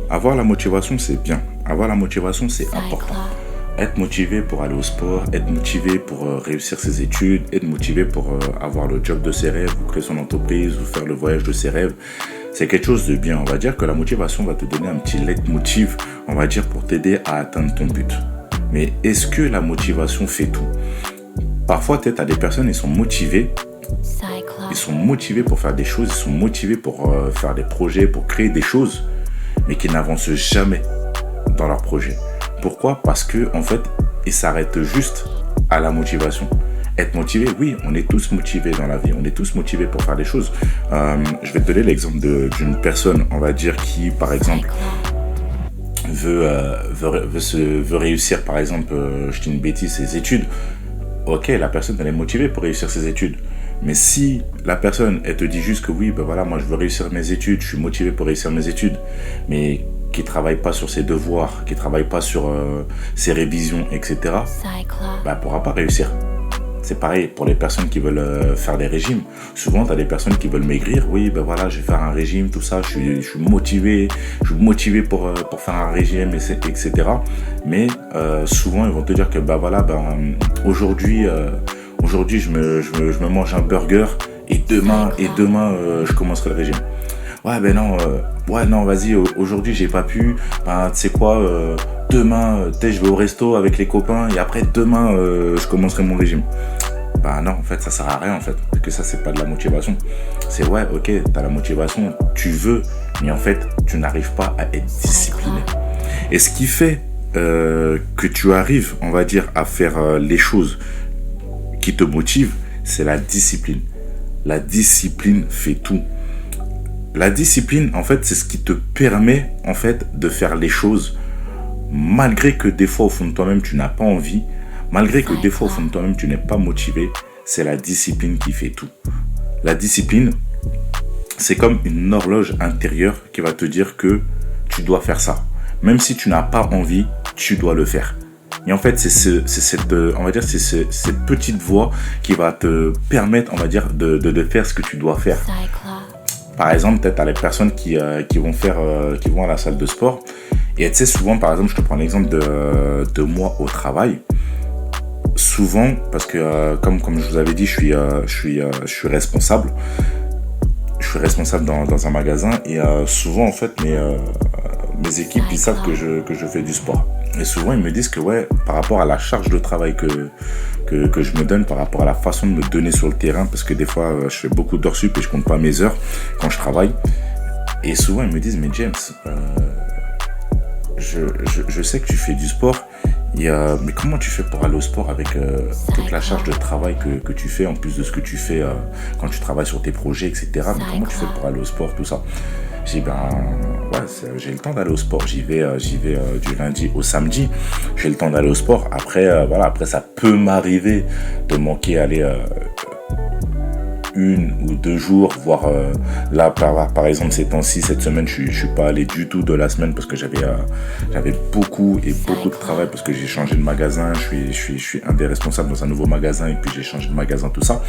Avoir la motivation, c'est bien. Avoir la motivation, c'est important. Être motivé pour aller au sport, être motivé pour réussir ses études, être motivé pour avoir le job de ses rêves, ou créer son entreprise, ou faire le voyage de ses rêves, c'est quelque chose de bien. On va dire que la motivation va te donner un petit leitmotiv, on va dire, pour t'aider à atteindre ton but. Mais est-ce que la motivation fait tout? Parfois, tu as des personnes, ils sont motivés pour faire des choses, ils sont motivés pour faire des projets, pour créer des choses, mais qui n'avancent jamais dans leur projet. Pourquoi? Parce que en fait, ils s'arrêtent juste à la motivation. Être motivé, oui, on est tous motivés dans la vie, on est tous motivés pour faire des choses. Je vais te donner l'exemple d'une personne, on va dire, qui, par exemple, veut réussir, par exemple, je dis une bêtise, ses études. Ok, la personne, elle est motivée pour réussir ses études. Mais si la personne, elle te dit juste que oui, ben voilà, moi je veux réussir mes études, je suis motivé pour réussir mes études, mais qui ne travaille pas sur ses devoirs, qui ne travaille pas sur ses révisions, etc., ben, elle ne pourra pas réussir. C'est pareil pour les personnes qui veulent faire des régimes. Souvent, tu as des personnes qui veulent maigrir. Oui, ben voilà, je vais faire un régime, tout ça, je suis motivé pour faire un régime, etc. Mais souvent, ils vont te dire que ben voilà, aujourd'hui, je me mange un burger et demain, je commencerai le régime. Ouais, non, vas-y, aujourd'hui, j'ai pas pu. Ben, tu sais quoi, demain, je vais au resto avec les copains et après, demain, je commencerai mon régime. Bah non, en fait, ça sert à rien, en fait. Parce que ça, c'est pas de la motivation. C'est ouais, ok, t'as la motivation, tu veux, mais en fait, tu n'arrives pas à être discipliné. Et ce qui fait que tu arrives, on va dire, à faire les choses qui te motivent, c'est la discipline. La discipline fait tout. La discipline, en fait, c'est ce qui te permet, en fait, de faire les choses malgré que des fois, au fond de toi-même, tu n'as pas envie, malgré que des fois, au fond de toi-même, tu n'es pas motivé. C'est la discipline qui fait tout. La discipline, c'est comme une horloge intérieure qui va te dire que tu dois faire ça. Même si tu n'as pas envie, tu dois le faire. Et en fait, c'est cette petite voix qui va te permettre, on va dire, de faire ce que tu dois faire. Par exemple, peut-être à les personnes qui vont à la salle de sport. Et tu sais, souvent, par exemple, je te prends l'exemple de moi au travail. Souvent, parce que comme je vous avais dit, je suis responsable. Je suis responsable dans un magasin et souvent, en fait, mes équipes, ils savent que je fais du sport. Et souvent, ils me disent que ouais, par rapport à la charge de travail que je me donne, par rapport à la façon de me donner sur le terrain, parce que des fois, je fais beaucoup d'heures sup et je compte pas mes heures quand je travaille. Et souvent, ils me disent, mais James, je sais que tu fais du sport, mais comment tu fais pour aller au sport avec toute la charge de travail que tu fais, en plus de ce que tu fais quand tu travailles sur tes projets, etc. Mais comment tu fais pour aller au sport, tout ça? J'ai dit, j'ai le temps d'aller au sport. J'y vais du lundi au samedi. J'ai le temps d'aller au sport. Après, après ça peut m'arriver de manquer aller 1 ou 2 jours, voire là, par exemple, ces temps-ci, cette semaine, je suis pas allé du tout de la semaine parce que j'avais beaucoup de travail parce que j'ai changé de magasin. Je suis un des responsables dans un nouveau magasin et puis j'ai changé de magasin, tout ça.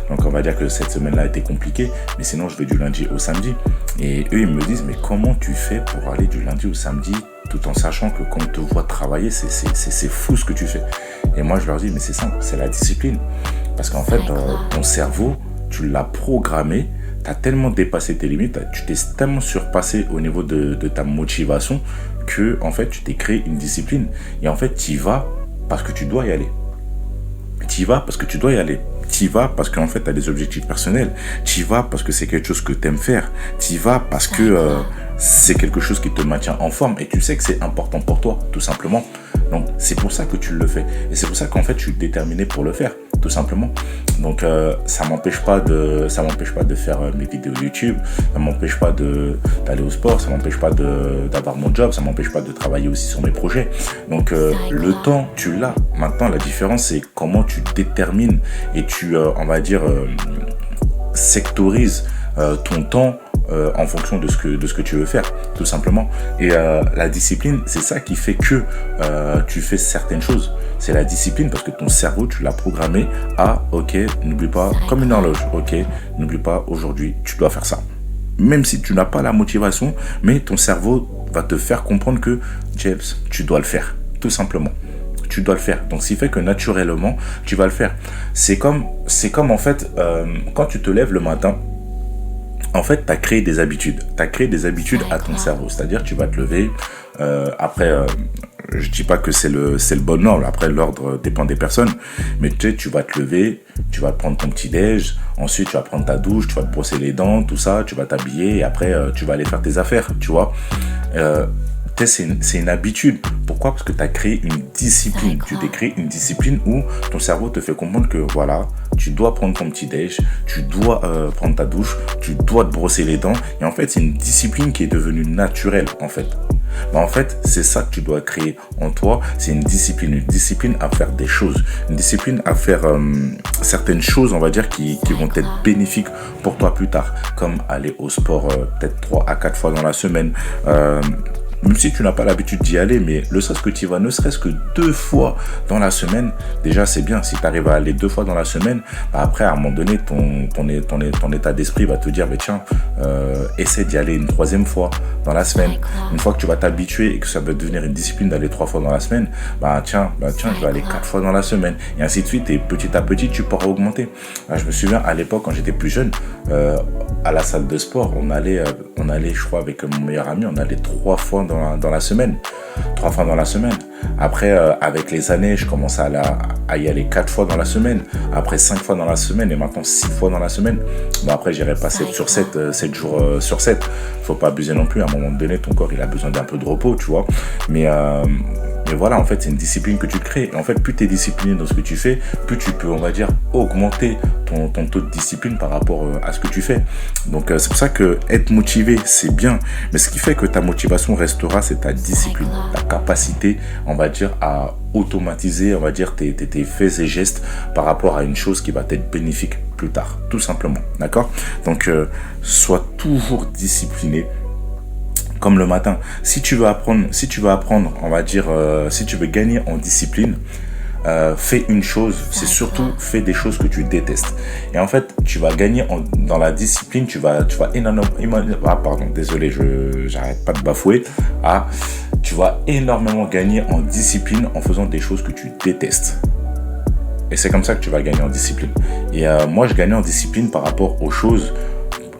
Donc, on va dire que cette semaine-là a été compliquée. Mais sinon, je vais du lundi au samedi. Et eux, ils me disent, mais comment tu fais pour aller du lundi au samedi tout en sachant que quand on te voit travailler, c'est fou ce que tu fais. Et moi, je leur dis, mais c'est simple, c'est la discipline. Parce qu'en fait, ton cerveau, tu l'as programmé, tu as tellement dépassé tes limites, tu t'es tellement surpassé au niveau de ta motivation que en fait, tu t'es créé une discipline. Et en fait, tu y vas parce que tu dois y aller. Tu y vas parce que tu dois y aller. Tu y vas parce qu'en fait, tu as des objectifs personnels. Tu y vas parce que c'est quelque chose que tu aimes faire. Tu y vas parce que c'est quelque chose qui te maintient en forme et tu sais que c'est important pour toi, tout simplement. Donc, c'est pour ça que tu le fais. Et c'est pour ça qu'en fait, je suis déterminé pour le faire, tout simplement. Donc, ça m'empêche pas de faire mes vidéos YouTube. Ça m'empêche pas d'aller au sport. Ça m'empêche pas d'avoir mon job. Ça m'empêche pas de travailler aussi sur mes projets. Donc, le temps, tu l'as. Maintenant, la différence, c'est comment tu détermines et tu, on va dire, sectorises ton temps en fonction de ce que tu veux faire, tout simplement. Et la discipline, c'est ça qui fait que tu fais certaines choses. C'est la discipline parce que ton cerveau, tu l'as programmé à, ok, n'oublie pas, comme une horloge, ok, n'oublie pas, aujourd'hui, tu dois faire ça. Même si tu n'as pas la motivation, mais ton cerveau va te faire comprendre que, James, tu dois le faire, tout simplement. Tu dois le faire. Donc, ce qui fait que naturellement, tu vas le faire. C'est comme en fait, quand tu te lèves le matin, en fait, tu as créé des habitudes. Tu as créé des habitudes à ton cerveau. C'est-à-dire, tu vas te lever. Après, je dis pas que c'est le bon ordre. Après, l'ordre dépend des personnes. Mais tu vas te lever, tu vas prendre ton petit déj. Ensuite, tu vas prendre ta douche, tu vas te brosser les dents, tout ça. Tu vas t'habiller et après, tu vas aller faire tes affaires, tu vois. C'est une habitude. Pourquoi? Parce que tu as créé une discipline. Tu t'es créé une discipline où ton cerveau te fait comprendre que voilà, tu dois prendre ton petit déj, tu dois prendre ta douche, tu dois te brosser les dents. Et en fait, c'est une discipline qui est devenue naturelle, en fait. En fait, c'est ça que tu dois créer en toi. C'est une discipline à faire des choses. Une discipline à faire certaines choses, on va dire, qui vont être bénéfiques pour toi plus tard. Comme aller au sport peut-être 3 à 4 fois dans la semaine. Même si tu n'as pas l'habitude d'y aller, mais ne serait-ce que tu y vas, ne serait-ce que 2 fois dans la semaine, déjà c'est bien. Si tu arrives à aller 2 fois dans la semaine, après à un moment donné, ton état d'esprit va te dire, tiens, essaie d'y aller une 3e fois dans la semaine. Une fois que tu vas t'habituer et que ça va devenir une discipline d'aller 3 fois dans la semaine, tiens, je vais aller 4 fois dans la semaine. Et ainsi de suite, et petit à petit, tu pourras augmenter. Je me souviens, à l'époque, quand j'étais plus jeune, à la salle de sport, on allait, je crois, avec mon meilleur ami, on allait 3 fois dans la semaine. 3 fois dans la semaine. Après, avec les années, je commençais à y aller 4 fois dans la semaine. Après, 5 fois dans la semaine. Et maintenant, 6 fois dans la semaine. Bon, après, j'irai pas 7 sur 7, 7 jours sur 7. Faut pas abuser non plus. À un moment donné, ton corps, il a besoin d'un peu de repos, tu vois. Mais voilà, en fait, c'est une discipline que tu te crées. Et en fait, plus tu es discipliné dans ce que tu fais, plus tu peux, on va dire, augmenter ton taux de discipline par rapport à ce que tu fais. Donc, c'est pour ça que être motivé, c'est bien. Mais ce qui fait que ta motivation restera, c'est ta discipline, ta capacité, on va dire, à automatiser, on va dire, tes faits et gestes par rapport à une chose qui va être bénéfique plus tard, tout simplement. D'accord? Donc, sois toujours discipliné. Comme le matin, si tu veux apprendre, on va dire, si tu veux gagner en discipline, fais une chose, c'est surtout fais des choses que tu détestes. Et en fait, tu vas gagner dans la discipline, tu vas j'arrête pas de bafouer. Tu vas énormément gagner en discipline en faisant des choses que tu détestes. Et c'est comme ça que tu vas gagner en discipline. Et moi, je gagnais en discipline par rapport aux choses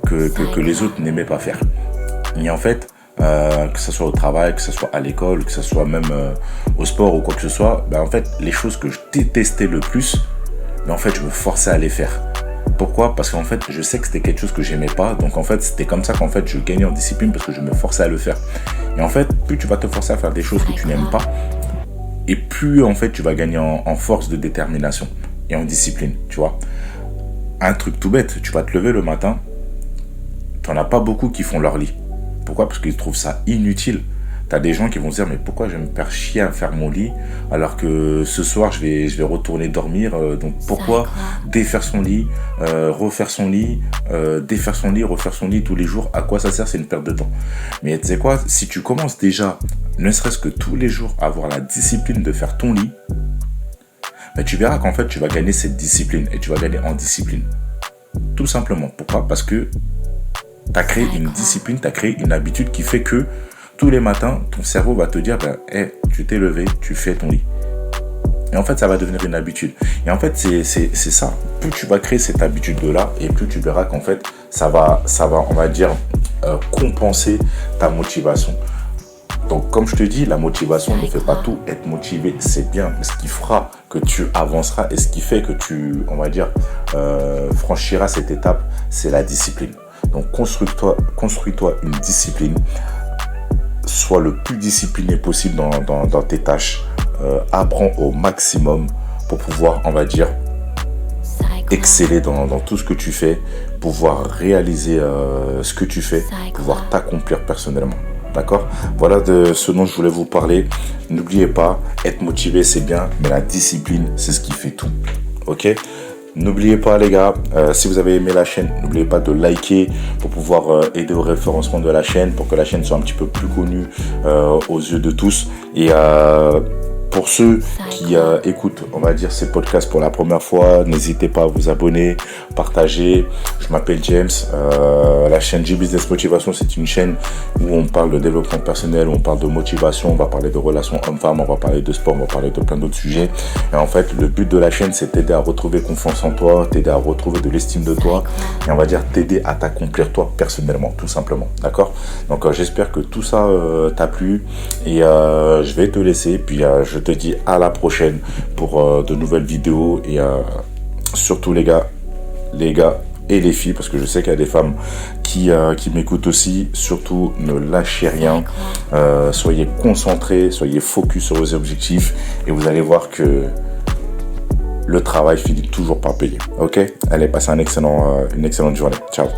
que les autres n'aimaient pas faire. Et en fait, que ce soit au travail, que ce soit à l'école, que ce soit même au sport ou quoi que ce soit, en fait, les choses que je détestais le plus, en fait, je me forçais à les faire. Pourquoi? Parce qu'en fait, je sais que c'était quelque chose que j'aimais pas. Donc, en fait, c'était comme ça qu'en fait, je gagnais en discipline parce que je me forçais à le faire. Et en fait, plus tu vas te forcer à faire des choses que tu n'aimes pas, et plus, en fait, tu vas gagner en force de détermination et en discipline, tu vois. Un truc tout bête, tu vas te lever le matin, tu n'en as pas beaucoup qui font leur lit. Pourquoi? Parce qu'ils trouvent ça inutile. T'as des gens qui vont se dire, mais pourquoi je vais me faire chier à faire mon lit alors que ce soir je vais retourner dormir, donc pourquoi défaire son lit, refaire son lit, défaire son lit, refaire son lit tous les jours, à quoi ça sert? C'est une perte de temps. Mais tu sais quoi, si tu commences déjà, ne serait-ce que tous les jours, à avoir la discipline de faire ton lit, tu verras qu'en fait tu vas gagner cette discipline et tu vas gagner en discipline. Tout simplement. Pourquoi? Parce que tu as créé une discipline, tu as créé une habitude qui fait que tous les matins, ton cerveau va te dire, tu t'es levé, tu fais ton lit. Et en fait, ça va devenir une habitude. Et en fait, c'est ça. Plus tu vas créer cette habitude-là, et plus tu verras qu'en fait, ça va, on va dire, compenser ta motivation. Donc, comme je te dis, la motivation ne fait pas tout. Être motivé, c'est bien. Mais ce qui fera que tu avanceras et ce qui fait que tu, on va dire, franchiras cette étape, c'est la discipline. Donc, construis-toi une discipline. Sois le plus discipliné possible dans tes tâches. Apprends au maximum pour pouvoir, on va dire, exceller dans tout ce que tu fais, pouvoir réaliser ce que tu fais, pouvoir t'accomplir personnellement. D'accord? Voilà de ce dont je voulais vous parler. N'oubliez pas, être motivé, c'est bien, mais la discipline, c'est ce qui fait tout. Ok? N'oubliez pas les gars, si vous avez aimé la chaîne, n'oubliez pas de liker pour pouvoir aider au référencement de la chaîne, pour que la chaîne soit un petit peu plus connue aux yeux de tous. Et pour ceux qui écoutent, on va dire, ces podcasts pour la première fois, n'hésitez pas à vous abonner, partager. Je m'appelle James. La chaîne J-Business Motivation, c'est une chaîne où on parle de développement personnel, où on parle de motivation, on va parler de relations hommes-femmes, on va parler de sport, on va parler de plein d'autres sujets. Et en fait, le but de la chaîne, c'est t'aider à retrouver confiance en toi, t'aider à retrouver de l'estime de toi, et on va dire t'aider à t'accomplir toi personnellement, tout simplement. D'accord? Donc j'espère que tout ça t'a plu, et je vais te laisser, puis je te dis à la prochaine pour de nouvelles vidéos, et surtout les gars et les filles, parce que je sais qu'il y a des femmes qui m'écoutent aussi, surtout ne lâchez rien, soyez concentrés, soyez focus sur vos objectifs, et vous allez voir que le travail finit toujours par payer. Ok? Allez, passez une excellente journée. Ciao.